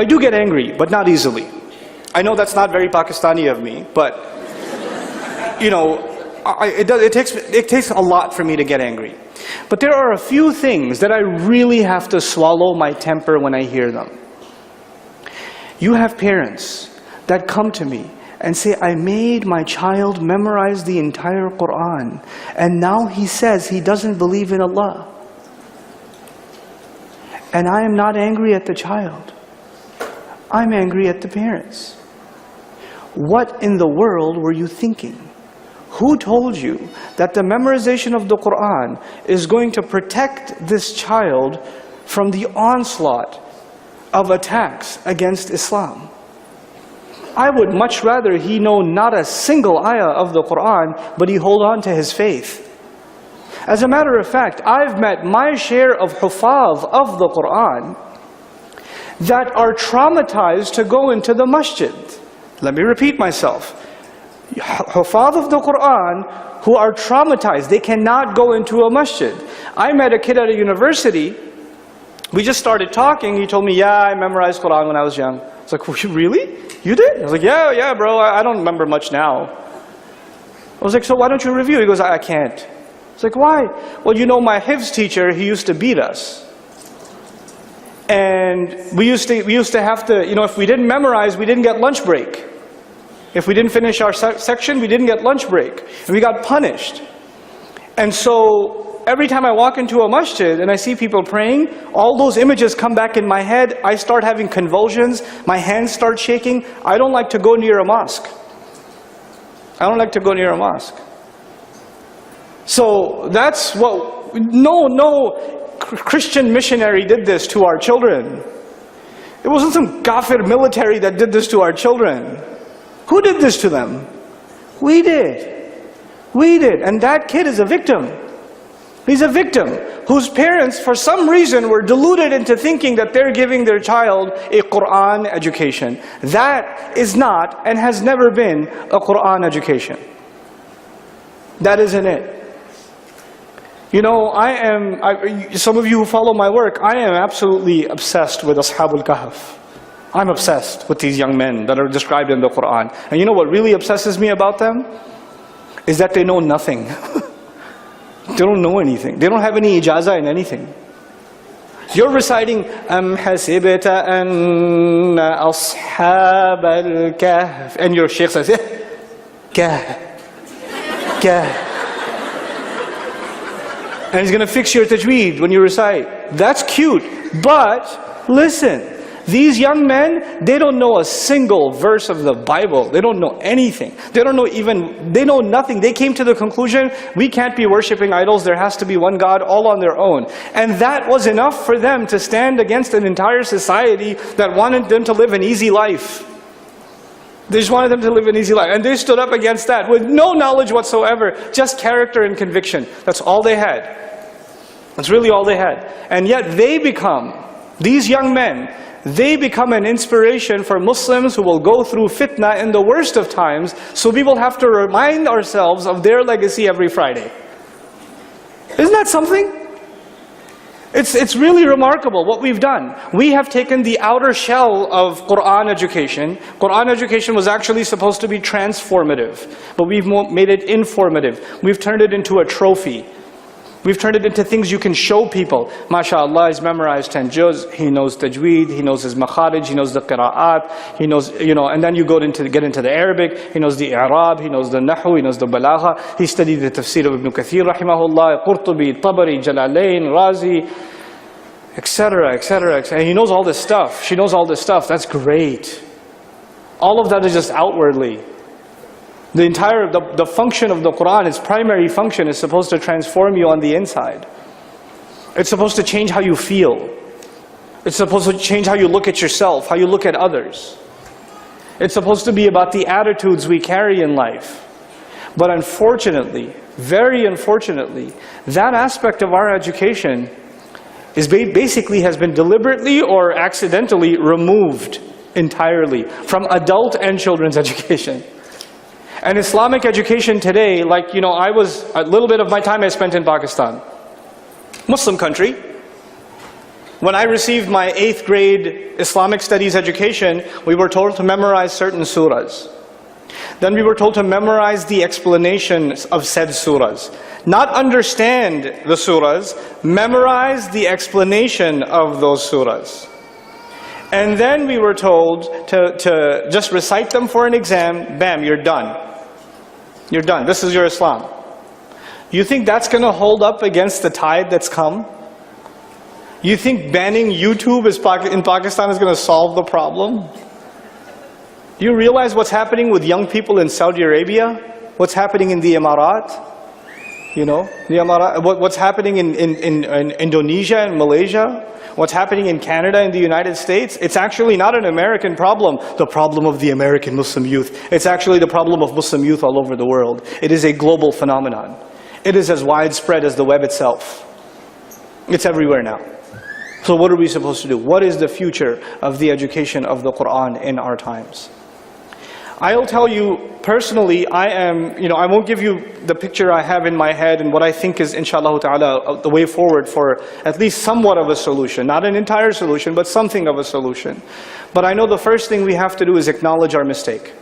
I do get angry, but not easily. I know that's not very Pakistani of me, but you know, it takes a lot for me to get angry. But there are a few things that I really have to swallow my temper when I hear them. You have parents that come to me and say, I made my child memorize the entire Quran, and now he says he doesn't believe in Allah. And I am not angry at the child. I'm angry at the parents. What in the world were you thinking? Who told you that the memorization of the Quran is going to protect this child from the onslaught of attacks against Islam? I would much rather he know not a single ayah of the Quran, but he hold on to his faith. As a matter of fact, I've met my share of hufaz of the Quran that are traumatized to go into the masjid. Let me repeat myself. Hufaz of the Quran who are traumatized, they cannot go into a masjid. I met a kid at a university. We just started talking. He told me, yeah, I memorized Quran when I was young. I was like, really? You did? I was like, yeah, bro, I don't remember much now. I was like, so why don't you review? He goes, I can't. I was like, why? Well, you know, my Hifz teacher, he used to beat us. And we used to have to, you know, if we didn't memorize, we didn't get lunch break. If we didn't finish our section, we didn't get lunch break. And we got punished. And so every time I walk into a masjid and I see people praying, all those images come back in my head. I start having convulsions. My hands start shaking. I don't like to go near a mosque. I don't like to go near a mosque. So that's what, no Christian missionary did this to our children. It wasn't some kafir military that did this to our children. Who did this to them? We did. We did. And that kid is a victim. He's a victim whose parents, for some reason, were deluded into thinking that they're giving their child a Quran education. That is not and has never been a Quran education. That isn't it. You know, some of you who follow my work, I am absolutely obsessed with Ashabul Kahf. I'm obsessed with these young men that are described in the Quran. And you know what really obsesses me about them? Is that they know nothing. They don't know anything. They don't have any ijazah in anything. You're reciting, Am hasibta anna ashab al-kahf. And your shaykh says, Kahf. Kahf. And he's going to fix your tajweed when you recite. That's cute. But, listen. These young men, they don't know a single verse of the Bible. They don't know anything. They know nothing. They came to the conclusion, we can't be worshipping idols. There has to be one God, all on their own. And that was enough for them to stand against an entire society that wanted them to live an easy life. They just wanted them to live an easy life. And they stood up against that with no knowledge whatsoever, just character and conviction. That's all they had. That's really all they had. And yet they become, these young men, they become an inspiration for Muslims who will go through fitna in the worst of times, so we will have to remind ourselves of their legacy every Friday. Isn't that something? It's really remarkable what we've done. We have taken the outer shell of Quran education. Quran education was actually supposed to be transformative, but we've made it informative. We've turned it into a trophy. We've turned it into things you can show people. MashaAllah, he's memorized 10 juz, he knows tajweed, he knows his makharij, he knows the qira'at, he knows, you know, and then you get into the Arabic, he knows the i'rab, he knows the nahu, he knows the balagha, he studied the tafsir of Ibn Kathir, rahimahullah, Qurtubi, Tabari, Jalalain, Razi, etc., etc., and he knows all this stuff. She knows all this stuff. That's great. All of that is just outwardly. The function of the Quran, its primary function, is supposed to transform you on the inside. It's supposed to change how you feel. It's supposed to change how you look at yourself, how you look at others. It's supposed to be about the attitudes we carry in life. But unfortunately, very unfortunately, that aspect of our education is basically has been deliberately or accidentally removed entirely from adult and children's education. And Islamic education today, like, you know, a little bit of my time I spent in Pakistan. Muslim country. When I received my 8th grade Islamic studies education, we were told to memorize certain surahs. Then we were told to memorize the explanations of said surahs. Not understand the surahs, memorize the explanation of those surahs. And then we were told to just recite them for an exam, bam, you're done. You're done, this is your Islam. You think that's going to hold up against the tide that's come? You think banning YouTube in Pakistan is going to solve the problem? Do you realize what's happening with young people in Saudi Arabia? What's happening in the Emirat? You know, the Emirat, what's happening in Indonesia and Malaysia? What's happening in Canada and the United States? It's actually not an American problem, the problem of the American Muslim youth. It's actually the problem of Muslim youth all over the world. It is a global phenomenon. It is as widespread as the web itself. It's everywhere now. So what are we supposed to do? What is the future of the education of the Quran in our times? I'll tell you personally, I won't give you the picture I have in my head and what I think is, inshallah ta'ala, the way forward for at least somewhat of a solution. Not an entire solution, but something of a solution. But I know the first thing we have to do is acknowledge our mistake.